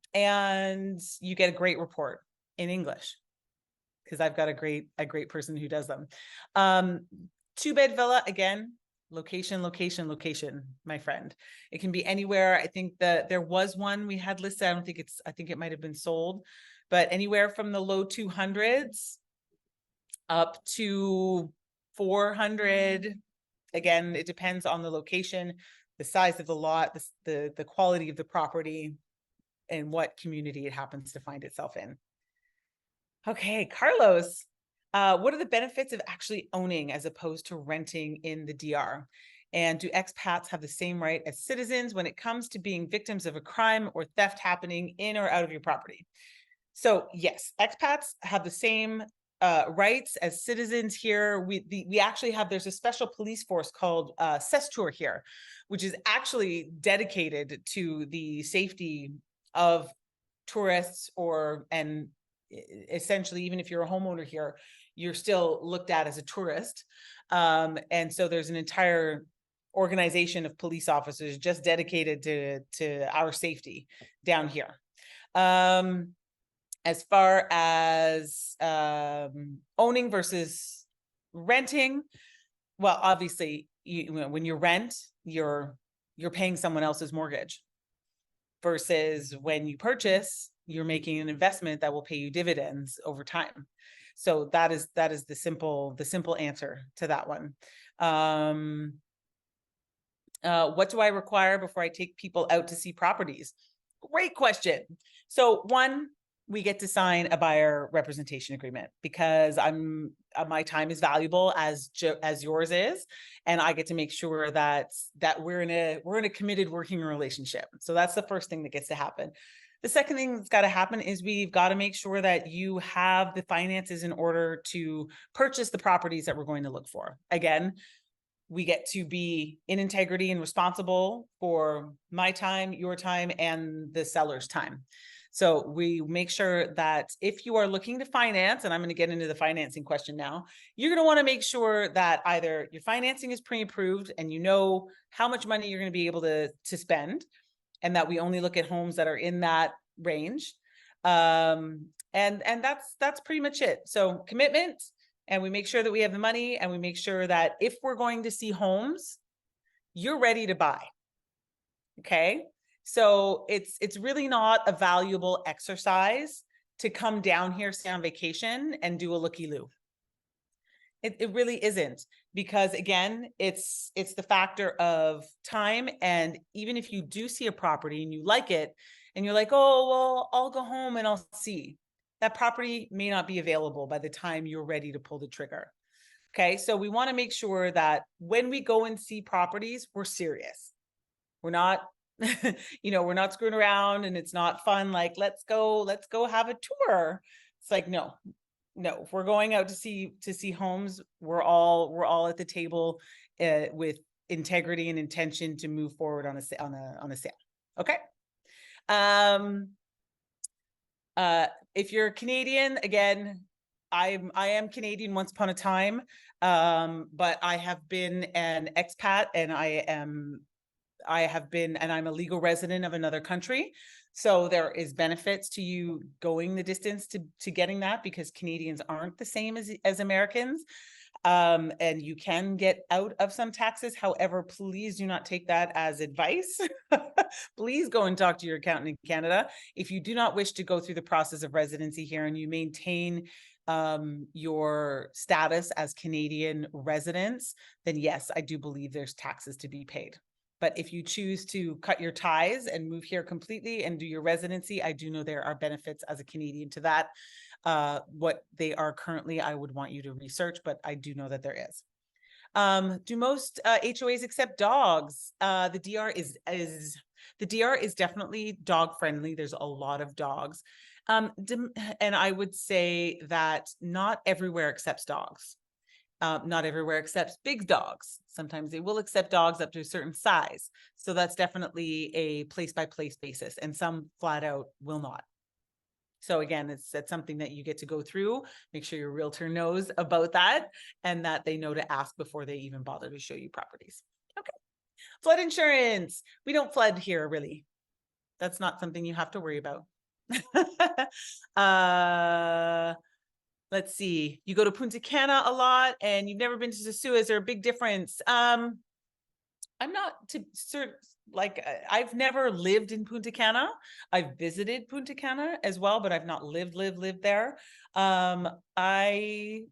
you get a great report in English, because I've got a great person who does them. 2-bed villa, again, location, my friend. It can be anywhere. I think that there was one we had listed. I think it might have been sold, but anywhere from the low 200s up to 400. Again, it depends on the location, the size of the lot, the quality of the property, and what community it happens to find itself in. Okay, Carlos, what are the benefits of actually owning as opposed to renting in the DR? And do expats have the same right as citizens when it comes to being victims of a crime or theft happening in or out of your property? So yes, expats have the same rights as citizens here. We actually have, there's a special police force called Sestour here, which is actually dedicated to the safety of tourists, and essentially, even if you're a homeowner here, you're still looked at as a tourist. And so there's an entire organization of police officers just dedicated to our safety down here. As far as owning versus renting, well, obviously, when you rent, you're paying someone else's mortgage, versus when you purchase, you're making an investment that will pay you dividends over time. So that is the simple answer to that one. What do I require before I take people out to see properties? Great question. So one, we get to sign a buyer representation agreement, because my time is valuable as yours is, and I get to make sure that we're in a committed working relationship. So that's the first thing that gets to happen. The second thing that's got to happen is we've got to make sure that you have the finances in order to purchase the properties that we're going to look for. Again, we get to be in integrity and responsible for my time, your time, and the seller's time. So we make sure that if you are looking to finance, and I'm going to get into the financing question now, you're going to want to make sure that either your financing is pre-approved and you know how much money you're going to be able to spend, and that we only look at homes that are in that range. And that's pretty much it. So commitment, and we make sure that we have the money, and we make sure that if we're going to see homes, you're ready to buy. Okay. So it's really not a valuable exercise to come down here, stay on vacation, and do a looky-loo. It really isn't, because again, it's the factor of time. And even if you do see a property and you like it and you're like, oh, well, I'll go home and I'll see, that property may not be available by the time you're ready to pull the trigger. Okay. So we want to make sure that when we go and see properties, we're serious. We're not, we're not screwing around, and it's not fun. Like, let's go have a tour. It's like, no, if we're going out to see homes, we're all at the table with integrity and intention to move forward on a sale. Okay. If you're Canadian, again, I am Canadian once upon a time, but I have been an expat, and I'm a legal resident of another country. So there is benefits to you going the distance to getting that, because Canadians aren't the same as Americans. And you can get out of some taxes. However, please do not take that as advice. Please go and talk to your accountant in Canada. If you do not wish to go through the process of residency here and you maintain your status as Canadian residents, then yes, I do believe there's taxes to be paid. But if you choose to cut your ties and move here completely and do your residency, I do know there are benefits as a Canadian to that. What they are currently, I would want you to research, but I do know that there is. Do most HOAs accept dogs? The DR is definitely dog friendly. There's a lot of dogs. And I would say that not everywhere accepts dogs. Not everywhere accepts big dogs. Sometimes they will accept dogs up to a certain size. So that's definitely a place-by-place basis, and some flat out will not. So again, that's something that you get to go through. Make sure your realtor knows about that, and that they know to ask before they even bother to show you properties. Okay. Flood insurance. We don't flood here, really. That's not something you have to worry about. Let's see. You go to Punta Cana a lot and you've never been to Sosúa. Is there a big difference? I'm not I've never lived in Punta Cana. I've visited Punta Cana as well, but I've not lived there. I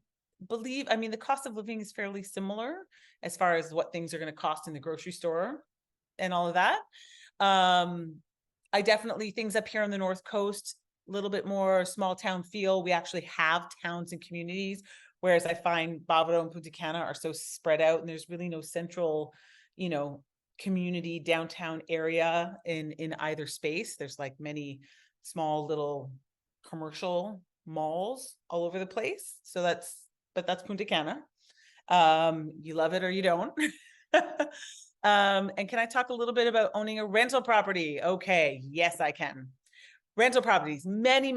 believe, the cost of living is fairly similar as far as what things are going to cost in the grocery store and all of that. I definitely, things up here on the North Coast, a little bit more small town feel. We actually have towns and communities, whereas I find Bourdeau and Punta Cana are so spread out, and there's really no central, community downtown area in either space. There's like many small little commercial malls all over the place. So that's Punta Cana. You love it or you don't. And can I talk a little bit about owning a rental property? Okay, yes, I can. Rental properties. Many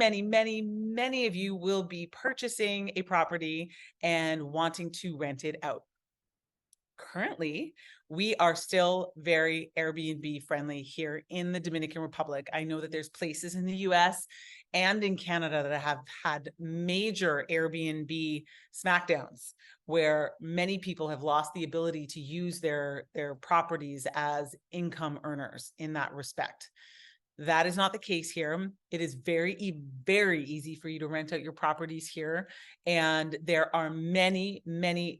of you will be purchasing a property and wanting to rent it out. Currently, we are still very Airbnb friendly here in the Dominican Republic. I know that there's places in the US and in Canada that have had major Airbnb smackdowns, where many people have lost the ability to use their properties as income earners in that respect. That is not the case here. It is very easy for you to rent out your properties here. And there are many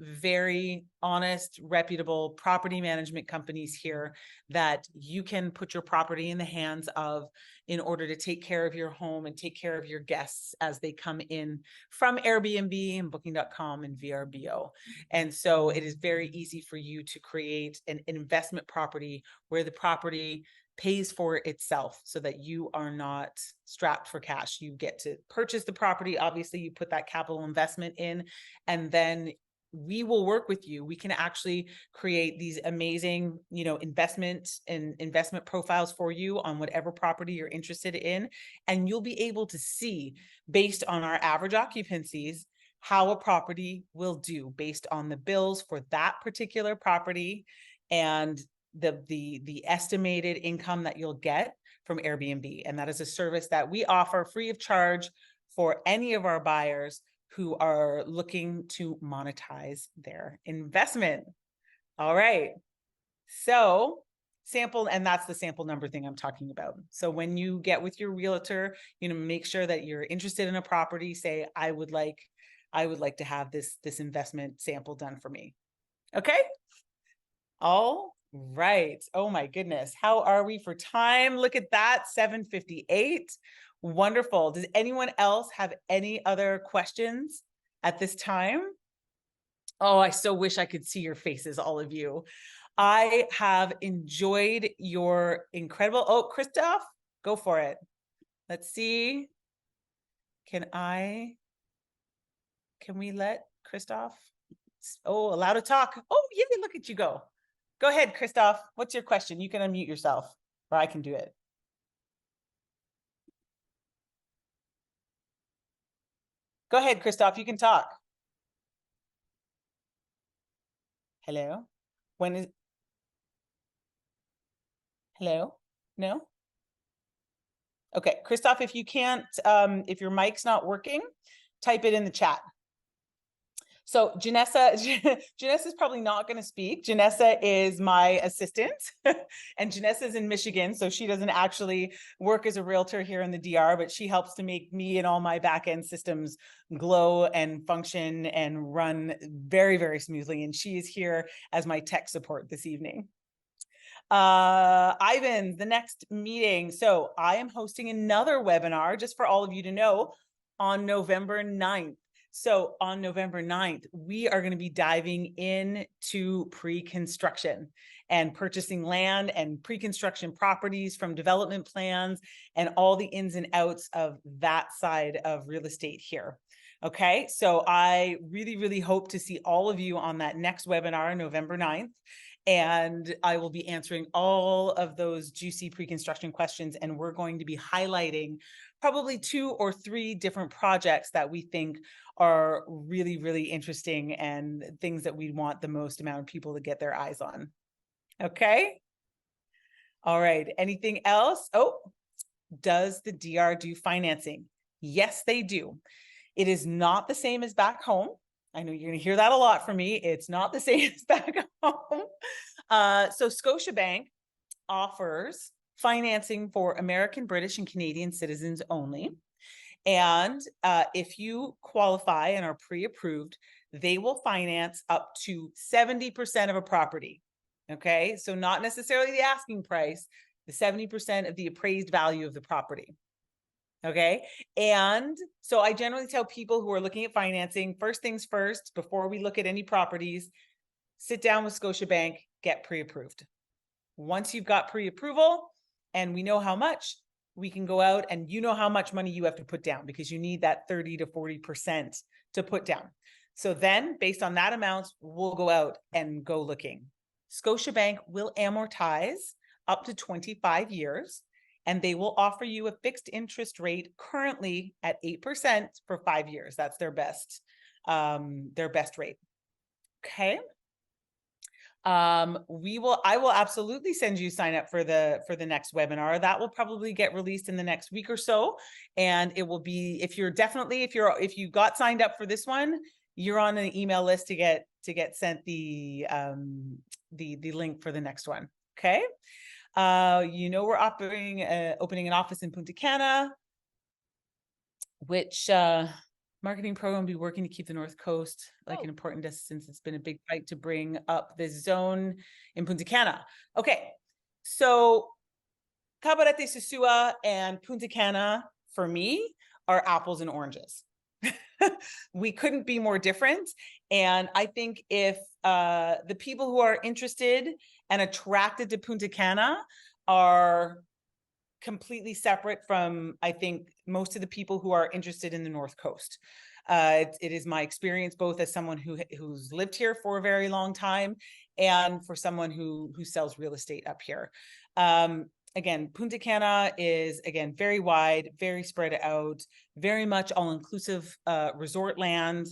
very honest, reputable property management companies here that you can put your property in the hands of in order to take care of your home and take care of your guests as they come in from Airbnb and Booking.com and VRBO. And so it is very easy for you to create an investment property where the property pays for itself, so that you are not strapped for cash. You get to purchase the property. Obviously, you put that capital investment in, and then we will work with you. We can actually create these amazing, investment profiles for you on whatever property you're interested in. And you'll be able to see, based on our average occupancies, how a property will do based on the bills for that particular property and the estimated income that you'll get from Airbnb. And that is a service that we offer free of charge for any of our buyers who are looking to monetize their investment. All right. So sample, and that's the sample number thing I'm talking about. So when you get with your realtor, make sure that you're interested in a property, say, I would like to have this investment sample done for me. Okay. All right. Oh my goodness. How are we for time? Look at that. 7:58. Wonderful. Does anyone else have any other questions at this time? Oh, I so wish I could see your faces, all of you. I have enjoyed your incredible, oh, Christoph, go for it. Let's see. Can we let Christoph? Oh, allowed to talk. Oh, yeah, look at you go. Go ahead, Christoph. What's your question? You can unmute yourself, or I can do it. Go ahead, Christoph. You can talk. Hello? Hello? No? Okay, Christoph, if you can't, if your mic's not working, type it in the chat. So Janessa is probably not going to speak. Janessa is my assistant and Janessa is in Michigan. So she doesn't actually work as a realtor here in the DR, but she helps to make me and all my back-end systems glow and function and run very, very smoothly. And she is here as my tech support this evening. Ivan, the next meeting. So I am hosting another webinar, just for all of you to know, on November 9th. So on November 9th, we are going to be diving into pre-construction and purchasing land and pre-construction properties from development plans and all the ins and outs of that side of real estate here. Okay, so I really, really hope to see all of you on that next webinar, November 9th. And I will be answering all of those juicy pre-construction questions. And we're going to be highlighting probably 2 or 3 different projects that we think are really, really interesting and things that we want the most amount of people to get their eyes on. Okay. All right. Anything else? Oh, does the DR do financing? Yes, they do. It is not the same as back home. I know you're going to hear that a lot from me. It's not the same as back home. So Scotiabank offers financing for American, British, and Canadian citizens only. And if you qualify and are pre-approved, they will finance up to 70% of a property. Okay, so not necessarily the asking price, the 70% of the appraised value of the property. Okay, and so I generally tell people who are looking at financing, first things first, before we look at any properties, sit down with Scotiabank, get pre-approved. Once you've got pre-approval and we know how much, we can go out and you know how much money you have to put down because you need that 30 to 40% to put down. So then based on that amount, we'll go out and go looking. Scotiabank will amortize up to 25 years and they will offer you a fixed interest rate currently at 8% for 5 years. That's their best rate. Okay. I will absolutely send you sign up for the next webinar. That will probably get released in the next week or so. And it will be, if you got signed up for this one, you're on an email list to get sent the link for the next one. Okay. We're opening an office in Punta Cana, which marketing program will be working to keep the North Coast like an important destination. It's been a big fight to bring up this zone in Punta Cana. Okay, so Cabarete Sosua and Punta Cana, for me, are apples and oranges. We couldn't be more different. And I think if the people who are interested and attracted to Punta Cana are completely separate from, I think, most of the people who are interested in the North Coast. It is my experience both as someone who's lived here for a very long time and for someone who sells real estate up here. Again, Punta Cana is, again, very wide, very spread out, very much all-inclusive resort land.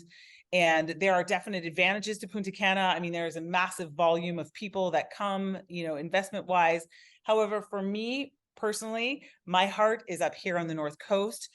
And there are definite advantages to Punta Cana. I mean, there's a massive volume of people that come, investment-wise. However, for me personally, my heart is up here on the North Coast.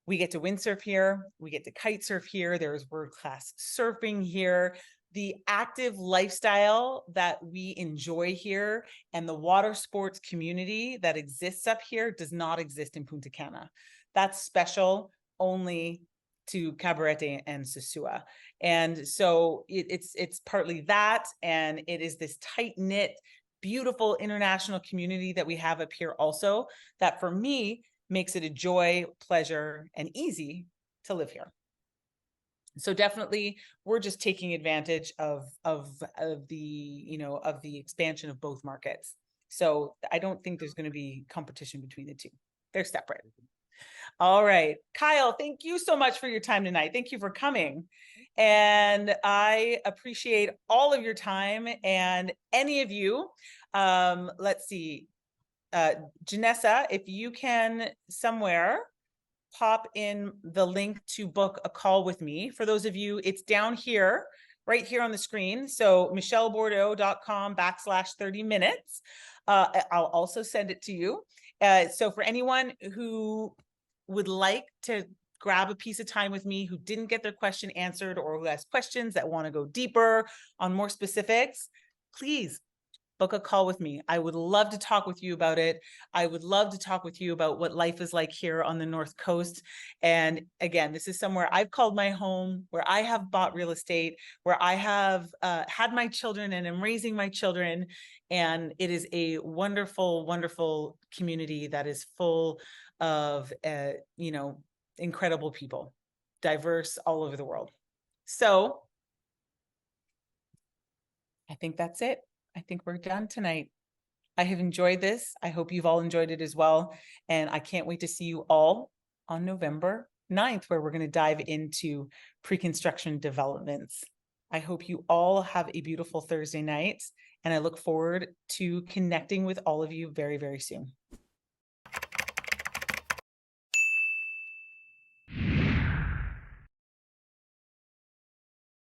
We get to windsurf here. We get to kite surf here. There's world-class surfing here. The active lifestyle that we enjoy here and the water sports community that exists up here does not exist in Punta Cana. That's special only to Cabarete and Sosua. And so it's partly that, and it is this tight-knit, beautiful international community that we have up here also, that for me makes it a joy, pleasure, and easy to live here. So definitely we're just taking advantage of the expansion of both markets. So I don't think there's going to be competition between the two. They're separate. All right, Kyle, thank you so much for your time tonight. Thank you for coming. And I appreciate all of your time, and any of you, let's see, Janessa, if you can somewhere pop in the link to book a call with me. For those of you, it's down here, right here on the screen. So michellebourdeau.com/30 minutes. I'll also send it to you. So for anyone who would like to grab a piece of time with me, who didn't get their question answered, or who has questions that want to go deeper on more specifics, please book a call with me. I would love to talk with you about it. I would love to talk with you about what life is like here on the North Coast. And again, this is somewhere I've called my home, where I have bought real estate, where I have had my children and am raising my children. And it is a wonderful, wonderful community that is full of, incredible people, diverse all over the world. So I think that's it. I think we're done tonight. I have enjoyed this. I hope you've all enjoyed it as well. And I can't wait to see you all on November 9th, where we're going to dive into pre-construction developments. I hope you all have a beautiful Thursday night, and I look forward to connecting with all of you very, very soon.